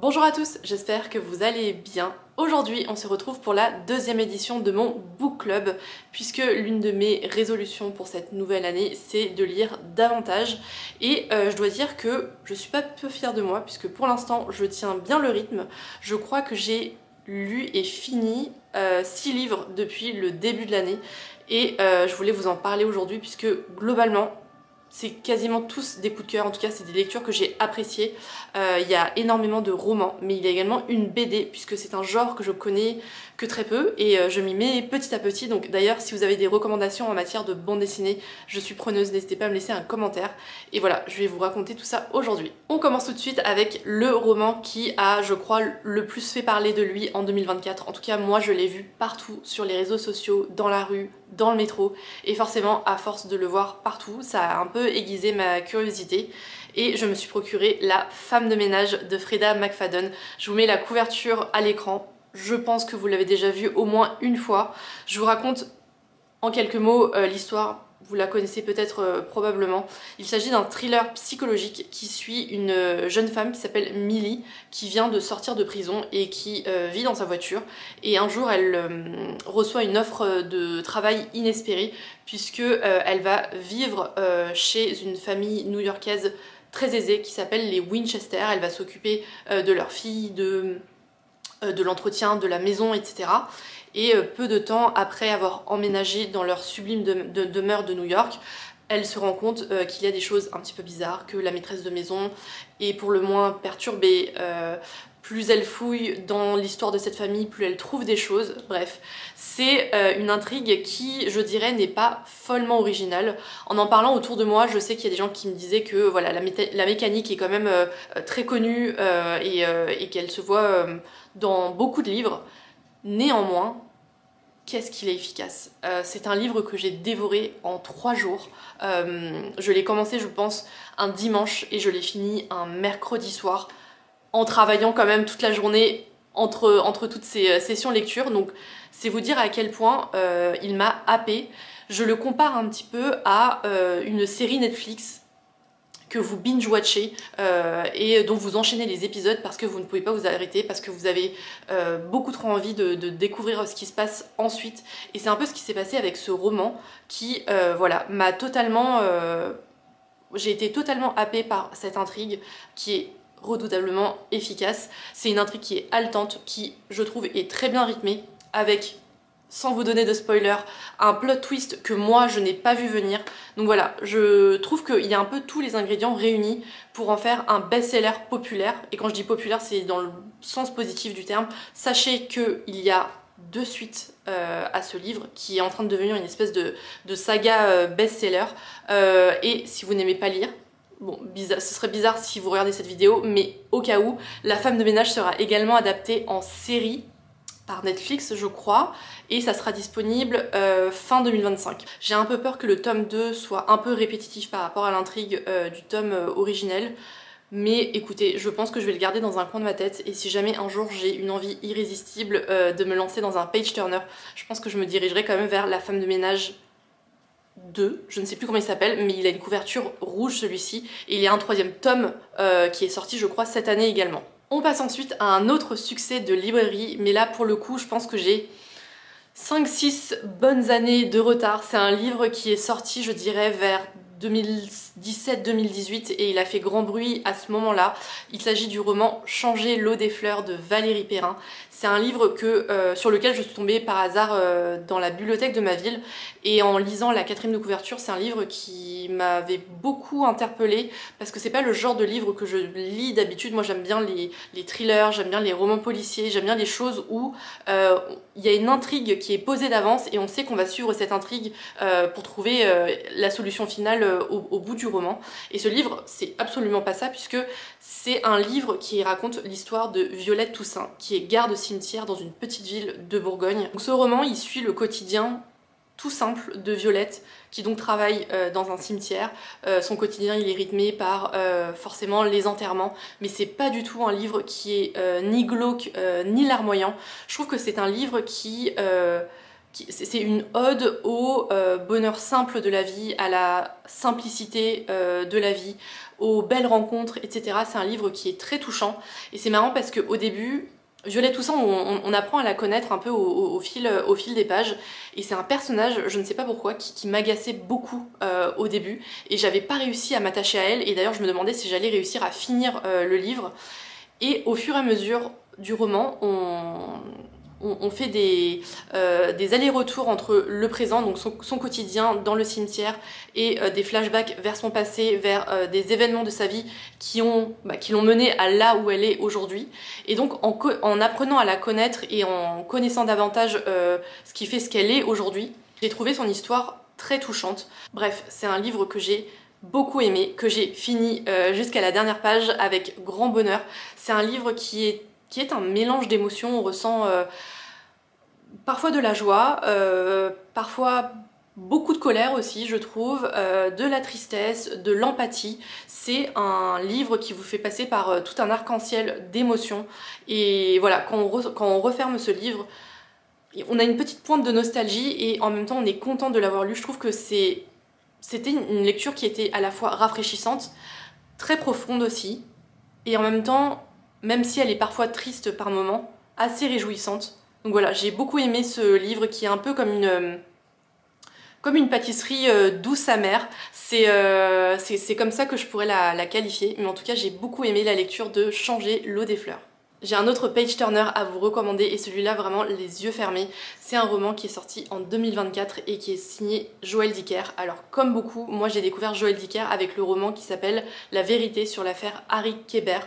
Bonjour à tous, j'espère que vous allez bien. Aujourd'hui, on se retrouve pour la deuxième édition de mon book club, puisque l'une de mes résolutions pour cette nouvelle année, c'est de lire davantage. Et je dois dire que je suis pas peu fière de moi, puisque pour l'instant, je tiens bien le rythme. Je crois que j'ai lu et fini 6 livres depuis le début de l'année. Et je voulais vous en parler aujourd'hui, puisque globalement, c'est quasiment tous des coups de cœur, en tout cas c'est des lectures que j'ai appréciées. Il y a énormément de romans, mais il y a également une BD, puisque c'est un genre que je connais que très peu, et je m'y mets petit à petit. Donc d'ailleurs, si vous avez des recommandations en matière de bande dessinée, je suis preneuse, n'hésitez pas à me laisser un commentaire. Et voilà, je vais vous raconter tout ça aujourd'hui. On commence tout de suite avec le roman qui a, je crois, le plus fait parler de lui en 2024. En tout cas, moi je l'ai vu partout, sur les réseaux sociaux, dans la rue, dans le métro, et forcément, à force de le voir partout, ça a un peu aiguisé ma curiosité. Et je me suis procuré La femme de ménage de Freida McFadden. Je vous mets la couverture à l'écran. Je pense que vous l'avez déjà vue au moins une fois. Je vous raconte en quelques mots l'histoire. Vous la connaissez peut-être probablement. Il s'agit d'un thriller psychologique qui suit une jeune femme qui s'appelle Millie, qui vient de sortir de prison et qui vit dans sa voiture. Et un jour, elle reçoit une offre de travail inespérée, puisque elle va vivre chez une famille new-yorkaise très aisée qui s'appelle les Winchester. Elle va s'occuper de leur fille, de l'entretien de la maison, etc. Et peu de temps après avoir emménagé dans leur sublime demeure de New York, elle se rend compte qu'il y a des choses un petit peu bizarres, que la maîtresse de maison est pour le moins perturbée. Plus elle fouille dans l'histoire de cette famille, plus elle trouve des choses. Bref, c'est une intrigue qui, je dirais, n'est pas follement originale. En parlant autour de moi, je sais qu'il y a des gens qui me disaient que voilà, la mécanique est quand même très connue et qu'elle se voit dans beaucoup de livres. Néanmoins, qu'est-ce qu'il est efficace. C'est un livre que j'ai dévoré en 3 jours. Je l'ai commencé, je pense, un dimanche et je l'ai fini un mercredi soir, en travaillant quand même toute la journée entre toutes ces sessions lecture. Donc c'est vous dire à quel point il m'a happée. Je le compare un petit peu à une série Netflix que vous binge-watchez et dont vous enchaînez les épisodes parce que vous ne pouvez pas vous arrêter, parce que vous avez beaucoup trop envie de découvrir ce qui se passe ensuite. Et c'est un peu ce qui s'est passé avec ce roman qui, voilà, m'a totalement... j'ai été totalement happée par cette intrigue qui est redoutablement efficace. C'est une intrigue qui est haletante, qui, je trouve, est très bien rythmée, avec, sans vous donner de spoiler, un plot twist que moi je n'ai pas vu venir. Donc voilà, je trouve qu'il y a un peu tous les ingrédients réunis pour en faire un best-seller populaire. Et quand je dis populaire, c'est dans le sens positif du terme. Sachez qu'il y a 2 suites à ce livre qui est en train de devenir une espèce de saga best-seller. Et si vous n'aimez pas lire, bon, bizarre, ce serait bizarre si vous regardez cette vidéo, mais au cas où, La femme de ménage sera également adaptée en série par Netflix, je crois, et ça sera disponible fin 2025. J'ai un peu peur que le tome 2 soit un peu répétitif par rapport à l'intrigue du tome originel, mais écoutez, je pense que je vais le garder dans un coin de ma tête, et si jamais un jour j'ai une envie irrésistible de me lancer dans un page turner, je pense que je me dirigerai quand même vers La femme de ménage 2, je ne sais plus comment il s'appelle, mais il a une couverture rouge celui-ci, et il y a un 3e tome qui est sorti je crois cette année également. On passe ensuite à un autre succès de librairie, mais là pour le coup je pense que j'ai 5-6 bonnes années de retard. C'est un livre qui est sorti je dirais vers 2017-2018 et il a fait grand bruit à ce moment-là. Il s'agit du roman Changer l'eau des fleurs de Valérie Perrin. C'est un livre sur lequel je suis tombée par hasard dans la bibliothèque de ma ville, et en lisant la 4e de couverture, c'est un livre qui m'avait beaucoup interpellée parce que c'est pas le genre de livre que je lis d'habitude. Moi j'aime bien les thrillers, j'aime bien les romans policiers, j'aime bien les choses où il y a une intrigue qui est posée d'avance et on sait qu'on va suivre cette intrigue pour trouver la solution finale au bout du roman. Et ce livre, c'est absolument pas ça, puisque c'est un livre qui raconte l'histoire de Violette Toussaint, qui est garde cimetière dans une petite ville de Bourgogne. Donc ce roman, il suit le quotidien tout simple de Violette, qui donc travaille dans un cimetière. Son quotidien, il est rythmé par forcément les enterrements, mais c'est pas du tout un livre qui est ni glauque ni larmoyant. Je trouve que c'est un livre qui C'est une ode au bonheur simple de la vie, à la simplicité de la vie, aux belles rencontres, etc. C'est un livre qui est très touchant. Et c'est marrant parce qu'au début, Violette Toussaint, on apprend à la connaître un peu au fil des pages. Et c'est un personnage, je ne sais pas pourquoi, qui m'agaçait beaucoup au début. Et j'avais pas réussi à m'attacher à elle. Et d'ailleurs, je me demandais si j'allais réussir à finir le livre. Et au fur et à mesure du roman, on fait des allers-retours entre le présent, donc son quotidien dans le cimetière, et des flashbacks vers son passé, vers des événements de sa vie qui l'ont menée à là où elle est aujourd'hui. Et donc en apprenant à la connaître et en connaissant davantage ce qui fait ce qu'elle est aujourd'hui, j'ai trouvé son histoire très touchante. Bref, c'est un livre que j'ai beaucoup aimé, que j'ai fini jusqu'à la dernière page avec grand bonheur. C'est un livre qui est un mélange d'émotions. On ressent parfois de la joie, parfois beaucoup de colère aussi, je trouve, de la tristesse, de l'empathie. C'est un livre qui vous fait passer par tout un arc-en-ciel d'émotions. Et voilà, quand on referme ce livre, on a une petite pointe de nostalgie et en même temps on est content de l'avoir lu. Je trouve que c'était une lecture qui était à la fois rafraîchissante, très profonde aussi, et en même temps, même si elle est parfois triste par moments, assez réjouissante. Donc voilà, j'ai beaucoup aimé ce livre qui est un peu comme une pâtisserie douce amère. C'est comme ça que je pourrais la qualifier, mais en tout cas j'ai beaucoup aimé la lecture de Changer l'eau des fleurs. J'ai un autre page-turner à vous recommander et celui-là vraiment les yeux fermés. C'est un roman qui est sorti en 2024 et qui est signé Joël Dicker. Alors comme beaucoup, moi j'ai découvert Joël Dicker avec le roman qui s'appelle La vérité sur l'affaire Harry Kéber.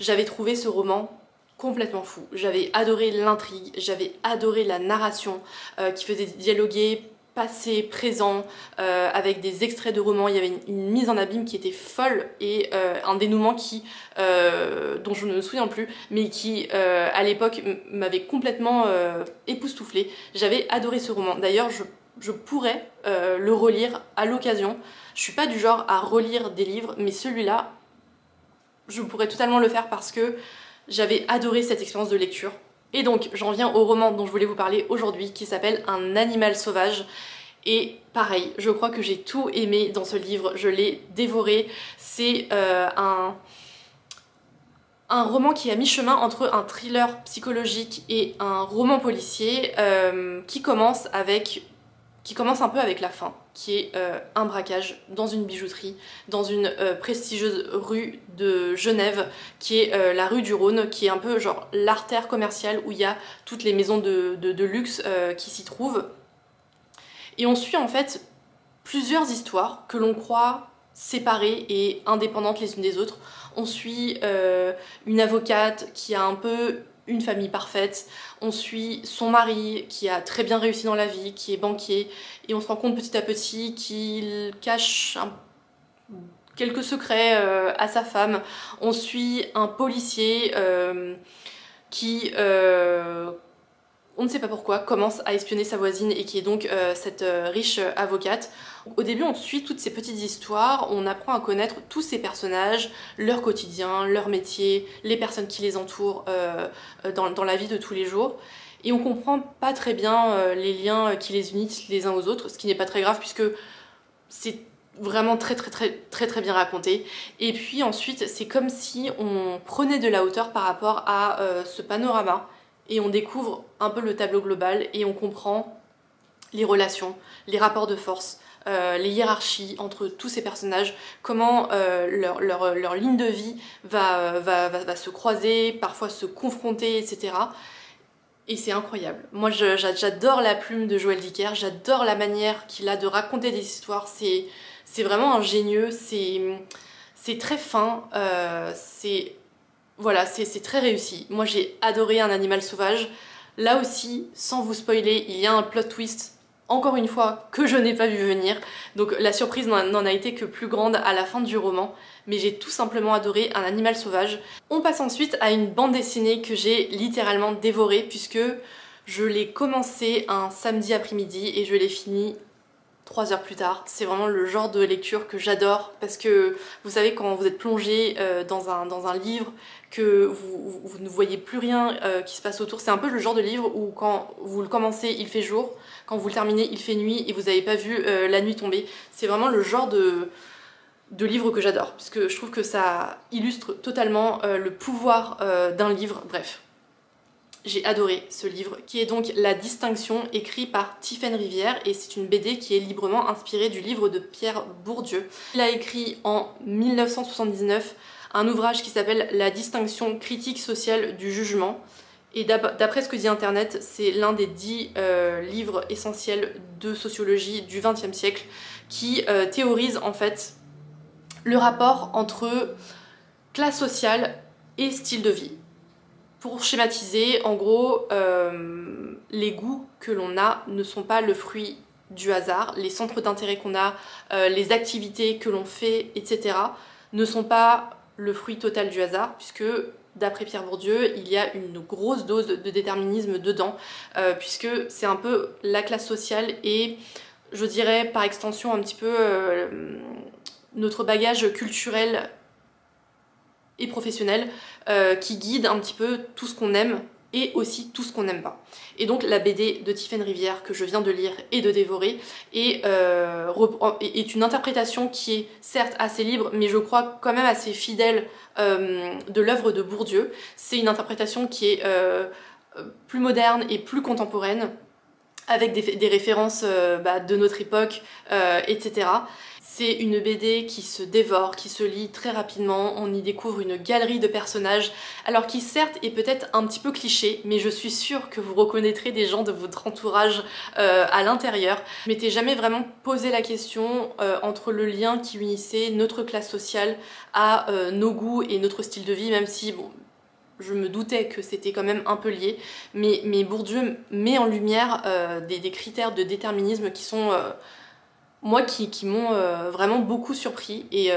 J'avais trouvé ce roman complètement fou. J'avais adoré l'intrigue, j'avais adoré la narration qui faisait dialoguer passé, présent, avec des extraits de romans. Il y avait une mise en abîme qui était folle et un dénouement dont je ne me souviens plus, mais qui à l'époque m'avait complètement époustouflée. J'avais adoré ce roman. D'ailleurs, je pourrais le relire à l'occasion. Je suis pas du genre à relire des livres, mais celui-là, je pourrais totalement le faire parce que j'avais adoré cette expérience de lecture. Et donc j'en viens au roman dont je voulais vous parler aujourd'hui qui s'appelle Un animal sauvage. Et pareil, je crois que j'ai tout aimé dans ce livre, je l'ai dévoré. C'est un roman qui est à mi-chemin entre un thriller psychologique et un roman policier qui commence un peu avec la fin, qui est un braquage dans une bijouterie, dans une prestigieuse rue de Genève, qui est la rue du Rhône, qui est un peu genre l'artère commerciale où il y a toutes les maisons de luxe qui s'y trouvent. Et on suit en fait plusieurs histoires que l'on croit séparées et indépendantes les unes des autres. On suit une avocate qui a un peu une famille parfaite, on suit son mari qui a très bien réussi dans la vie, qui est banquier, et on se rend compte petit à petit qu'il cache quelques secrets à sa femme. On suit un policier qui, on ne sait pas pourquoi, commence à espionner sa voisine et qui est donc cette riche avocate. Au début, on suit toutes ces petites histoires, on apprend à connaître tous ces personnages, leur quotidien, leur métier, les personnes qui les entourent dans la vie de tous les jours. Et on comprend pas très bien les liens qui les unissent les uns aux autres, ce qui n'est pas très grave puisque c'est vraiment très bien raconté. Et puis ensuite, c'est comme si on prenait de la hauteur par rapport à ce panorama et on découvre un peu le tableau global et on comprend les relations, les rapports de force, les hiérarchies entre tous ces personnages, comment leur ligne de vie va se croiser, parfois se confronter, etc. Et c'est incroyable. Moi j'adore la plume de Joël Dicker, j'adore la manière qu'il a de raconter des histoires, c'est vraiment ingénieux, c'est très fin, voilà, c'est très réussi. Moi j'ai adoré Un animal sauvage. Là aussi, sans vous spoiler, il y a un plot twist, encore une fois, que je n'ai pas vu venir. Donc la surprise n'en a été que plus grande à la fin du roman. Mais j'ai tout simplement adoré Un animal sauvage. On passe ensuite à une bande dessinée que j'ai littéralement dévorée puisque je l'ai commencé un samedi après-midi et je l'ai fini 3 heures plus tard. C'est vraiment le genre de lecture que j'adore parce que vous savez quand vous êtes plongé dans un livre, que vous ne voyez plus rien qui se passe autour, c'est un peu le genre de livre où quand vous le commencez il fait jour, quand vous le terminez il fait nuit et vous n'avez pas vu la nuit tomber. C'est vraiment le genre de livre que j'adore parce que je trouve que ça illustre totalement le pouvoir d'un livre, bref. J'ai adoré ce livre, qui est donc La Distinction, écrit par Tiffaine Rivière, et c'est une BD qui est librement inspirée du livre de Pierre Bourdieu. Il a écrit en 1979 un ouvrage qui s'appelle La Distinction critique sociale du jugement, et d'après ce que dit Internet, c'est l'un des 10 livres essentiels de sociologie du XXe siècle, qui théorise en fait le rapport entre classe sociale et style de vie. Pour schématiser, en gros, les goûts que l'on a ne sont pas le fruit du hasard, les centres d'intérêt qu'on a, les activités que l'on fait, etc. ne sont pas le fruit total du hasard, puisque d'après Pierre Bourdieu, il y a une grosse dose de déterminisme dedans, puisque c'est un peu la classe sociale et, je dirais par extension, un petit peu notre bagage culturel et professionnel qui guide un petit peu tout ce qu'on aime et aussi tout ce qu'on n'aime pas. Et donc la BD de Tiffaine Rivière que je viens de lire et de dévorer est une interprétation qui est certes assez libre mais je crois quand même assez fidèle de l'œuvre de Bourdieu. C'est une interprétation qui est plus moderne et plus contemporaine avec des références de notre époque, etc. C'est une BD qui se dévore, qui se lit très rapidement, on y découvre une galerie de personnages, alors qui certes est peut-être un petit peu cliché, mais je suis sûre que vous reconnaîtrez des gens de votre entourage à l'intérieur. Je m'étais jamais vraiment posé la question entre le lien qui unissait notre classe sociale à nos goûts et notre style de vie, même si, bon, je me doutais que c'était quand même un peu lié, mais Bourdieu met en lumière des critères de déterminisme qui sont... moi qui m'ont vraiment beaucoup surpris et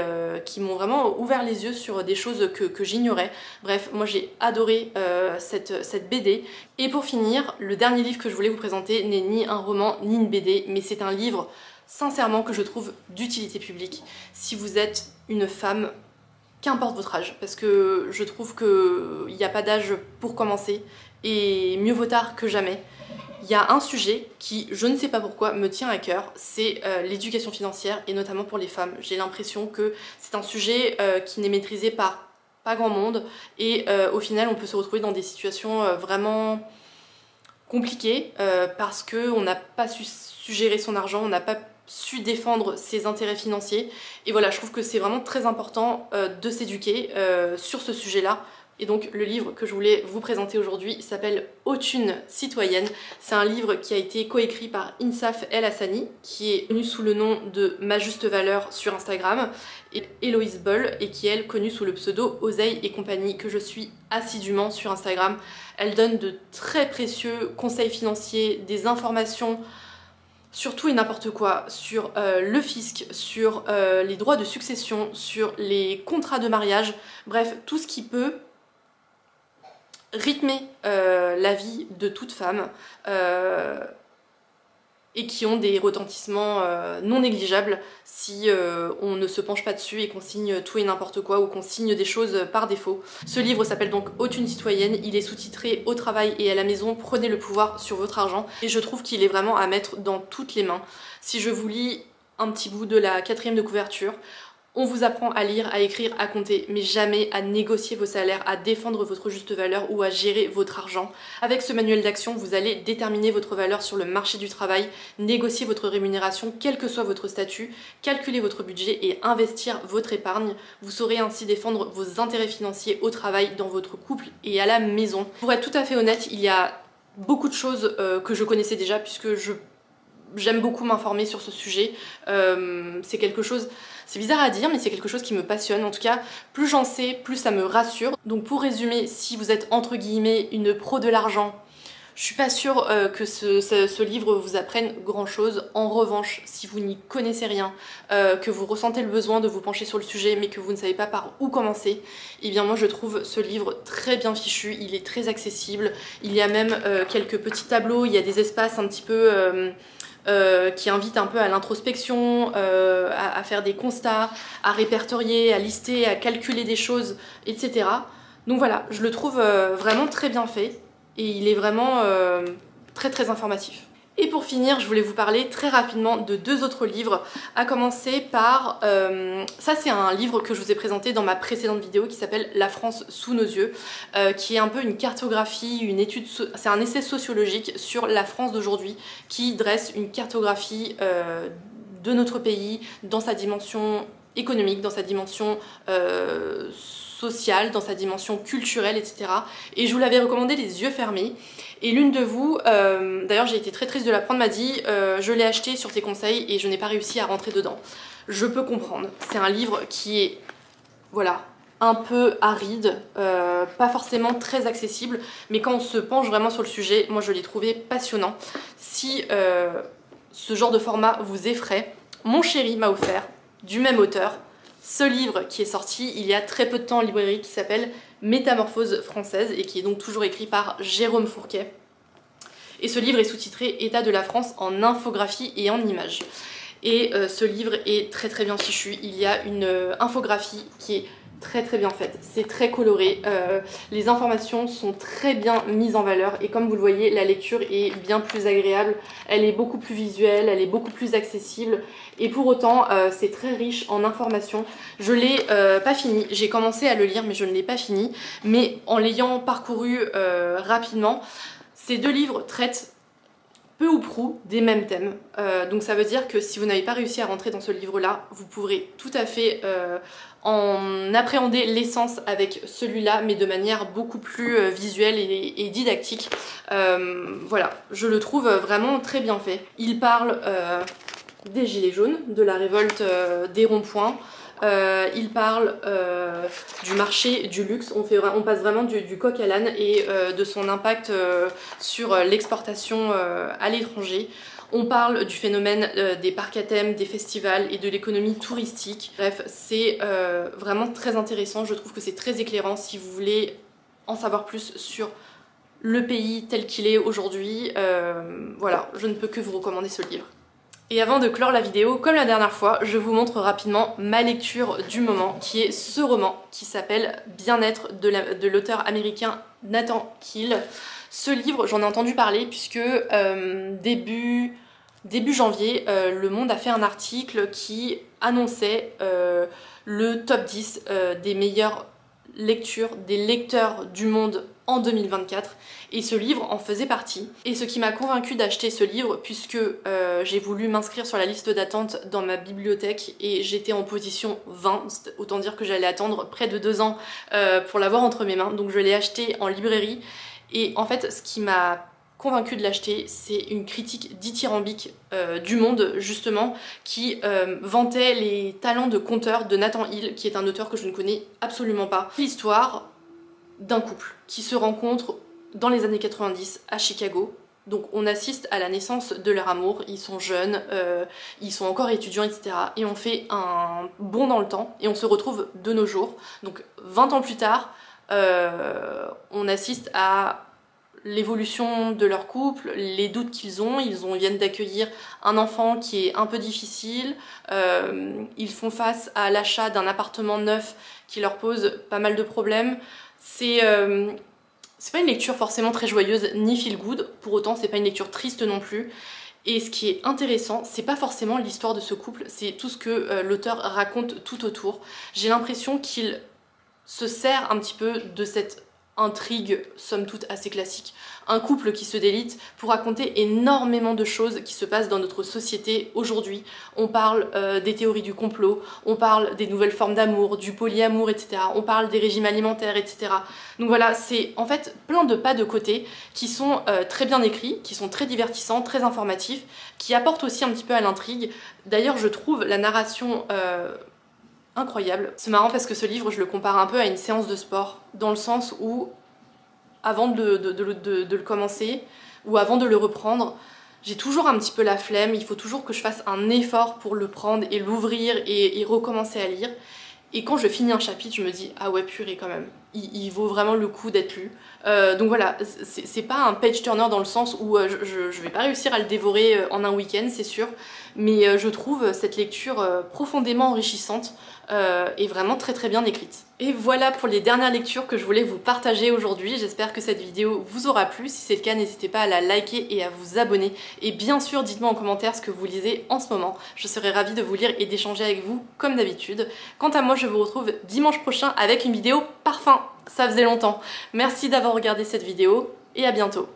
qui m'ont vraiment ouvert les yeux sur des choses que j'ignorais. Bref, moi j'ai adoré cette BD. Et pour finir, le dernier livre que je voulais vous présenter n'est ni un roman ni une BD, mais c'est un livre sincèrement que je trouve d'utilité publique. Si vous êtes une femme, qu'importe votre âge, parce que je trouve qu'il n'y a pas d'âge pour commencer, et mieux vaut tard que jamais. Il y a un sujet qui, je ne sais pas pourquoi, me tient à cœur, c'est l'éducation financière, et notamment pour les femmes. J'ai l'impression que c'est un sujet qui n'est maîtrisé par pas grand monde, et au final on peut se retrouver dans des situations vraiment compliquées, parce qu'on n'a pas su gérer son argent, on n'a pas su défendre ses intérêts financiers, et voilà, je trouve que c'est vraiment très important de s'éduquer sur ce sujet-là. Et donc le livre que je voulais vous présenter aujourd'hui s'appelle Autune citoyenne. C'est un livre qui a été coécrit par Insaf El Hassani, qui est connue sous le nom de Ma Juste Valeur sur Instagram, et Héloïse Boll, et qui est elle connue sous le pseudo Oseille et compagnie, que je suis assidûment sur Instagram. Elle donne de très précieux conseils financiers, des informations sur tout et n'importe quoi, sur le fisc, sur les droits de succession, sur les contrats de mariage, bref, tout ce qui peut rythmer la vie de toute femme et qui ont des retentissements non négligeables si on ne se penche pas dessus et qu'on signe tout et n'importe quoi ou qu'on signe des choses par défaut. Ce livre s'appelle donc Autune citoyenne, il est sous-titré Au travail et à la maison, prenez le pouvoir sur votre argent, et je trouve qu'il est vraiment à mettre dans toutes les mains. Si je vous lis un petit bout de la 4e de couverture, on vous apprend à lire, à écrire, à compter, mais jamais à négocier vos salaires, à défendre votre juste valeur ou à gérer votre argent. Avec ce manuel d'action, vous allez déterminer votre valeur sur le marché du travail, négocier votre rémunération, quel que soit votre statut, calculer votre budget et investir votre épargne. Vous saurez ainsi défendre vos intérêts financiers au travail, dans votre couple et à la maison. Pour être tout à fait honnête, il y a beaucoup de choses que je connaissais déjà puisque j'aime beaucoup m'informer sur ce sujet. C'est quelque chose... C'est bizarre à dire, mais c'est quelque chose qui me passionne. En tout cas, plus j'en sais, plus ça me rassure. Donc pour résumer, si vous êtes entre guillemets une pro de l'argent, je suis pas sûre que ce livre vous apprenne grand chose. En revanche, si vous n'y connaissez rien, que vous ressentez le besoin de vous pencher sur le sujet, mais que vous ne savez pas par où commencer, eh bien moi je trouve ce livre très bien fichu, il est très accessible. Il y a même quelques petits tableaux, il y a des espaces un petit peu... qui invite un peu à l'introspection, à faire des constats, à répertorier, à lister, à calculer des choses, etc. Donc voilà, je le trouve vraiment très bien fait et il est vraiment très très informatif. Et pour finir, je voulais vous parler très rapidement de 2 autres livres, à commencer par... ça c'est un livre que je vous ai présenté dans ma précédente vidéo qui s'appelle La France sous nos yeux, qui est un peu une cartographie, une étude, c'est un essai sociologique sur la France d'aujourd'hui qui dresse une cartographie de notre pays dans sa dimension économique, dans sa dimension sociale, dans sa dimension culturelle, etc. Et je vous l'avais recommandé les yeux fermés. Et l'une de vous, d'ailleurs j'ai été très triste de l'apprendre, m'a dit je l'ai acheté sur tes conseils et je n'ai pas réussi à rentrer dedans. Je peux comprendre, c'est un livre qui est, voilà, un peu aride, pas forcément très accessible, mais quand on se penche vraiment sur le sujet, moi je l'ai trouvé passionnant. Si ce genre de format vous effraie, mon chéri m'a offert, du même auteur, ce livre qui est sorti il y a très peu de temps en librairie qui s'appelle Métamorphose française et qui est donc toujours écrit par Jérôme Fourquet. Et ce livre est sous-titré État de la France en infographie et en images. Et ce livre est très très bien fichu. Il y a une infographie qui est très très bien faite. C'est très coloré. Les informations sont très bien mises en valeur. Et comme vous le voyez, la lecture est bien plus agréable. Elle est beaucoup plus visuelle, elle est beaucoup plus accessible. Et pour autant, c'est très riche en informations. Je ne l'ai pas fini. J'ai commencé à le lire, mais je ne l'ai pas fini. Mais en l'ayant parcouru rapidement, ces 2 livres traitent peu ou prou des mêmes thèmes. Donc ça veut dire que si vous n'avez pas réussi à rentrer dans ce livre-là, vous pourrez tout à fait en appréhender l'essence avec celui-là, mais de manière beaucoup plus visuelle et didactique. Voilà, je le trouve vraiment très bien fait. Il parle des gilets jaunes, de la révolte des ronds-points. Il parle du marché du luxe, on passe vraiment du coq à l'âne et de son impact sur l'exportation à l'étranger. On parle du phénomène des parcs à thème, des festivals et de l'économie touristique. Bref, c'est vraiment très intéressant, je trouve que c'est très éclairant si vous voulez en savoir plus sur le pays tel qu'il est aujourd'hui. Voilà, je ne peux que vous recommander ce livre. Et avant de clore la vidéo, comme la dernière fois, je vous montre rapidement ma lecture du moment, qui est ce roman qui s'appelle Bien-être de l'auteur américain Nathan Keel. Ce livre, j'en ai entendu parler puisque début janvier, Le Monde a fait un article qui annonçait le top 10 des meilleures lectures des lecteurs du monde en 2024 et ce livre en faisait partie. Et ce qui m'a convaincue d'acheter ce livre, puisque j'ai voulu m'inscrire sur la liste d'attente dans ma bibliothèque et j'étais en position 20, autant dire que j'allais attendre près de 2 ans pour l'avoir entre mes mains, donc je l'ai acheté en librairie. Et en fait ce qui m'a convaincue de l'acheter, c'est une critique dithyrambique du Monde justement qui vantait les talents de conteur de Nathan Hill, qui est un auteur que je ne connais absolument pas. L'histoire d'un couple qui se rencontre dans les années 90 à Chicago. Donc on assiste à la naissance de leur amour, ils sont jeunes, ils sont encore étudiants, etc. Et on fait un bond dans le temps et on se retrouve de nos jours. Donc 20 ans plus tard, on assiste à l'évolution de leur couple, les doutes qu'ils ont, ils viennent d'accueillir un enfant qui est un peu difficile, ils font face à l'achat d'un appartement neuf qui leur pose pas mal de problèmes. C'est pas une lecture forcément très joyeuse ni feel good, pour autant c'est pas une lecture triste non plus. Et ce qui est intéressant, c'est pas forcément l'histoire de ce couple, c'est tout ce que l'auteur raconte tout autour. J'ai l'impression qu'il se sert un petit peu de cette intrigue, somme toute assez classique, un couple qui se délite pour raconter énormément de choses qui se passent dans notre société aujourd'hui. On parle des théories du complot, on parle des nouvelles formes d'amour, du polyamour, etc. On parle des régimes alimentaires, etc. Donc voilà, c'est en fait plein de pas de côté qui sont très bien écrits, qui sont très divertissants, très informatifs, qui apportent aussi un petit peu à l'intrigue. D'ailleurs, je trouve la narration incroyable. C'est marrant parce que ce livre, je le compare un peu à une séance de sport, dans le sens où, avant de le commencer, ou avant de le reprendre, j'ai toujours un petit peu la flemme, il faut toujours que je fasse un effort pour le prendre et l'ouvrir et recommencer à lire. Et quand je finis un chapitre, je me dis, ah ouais purée quand même, il vaut vraiment le coup d'être lu. Donc voilà, c'est pas un page turner dans le sens où je vais pas réussir à le dévorer en un week-end, c'est sûr, mais je trouve cette lecture profondément enrichissante et vraiment très très bien écrite. Et voilà pour les dernières lectures que je voulais vous partager aujourd'hui. J'espère que cette vidéo vous aura plu. Si c'est le cas, n'hésitez pas à la liker et à vous abonner. Et bien sûr, dites-moi en commentaire ce que vous lisez en ce moment. Je serai ravie de vous lire et d'échanger avec vous comme d'habitude. Quant à moi, je vous retrouve dimanche prochain avec une vidéo parfum. Ça faisait longtemps. Merci d'avoir regardé cette vidéo et à bientôt.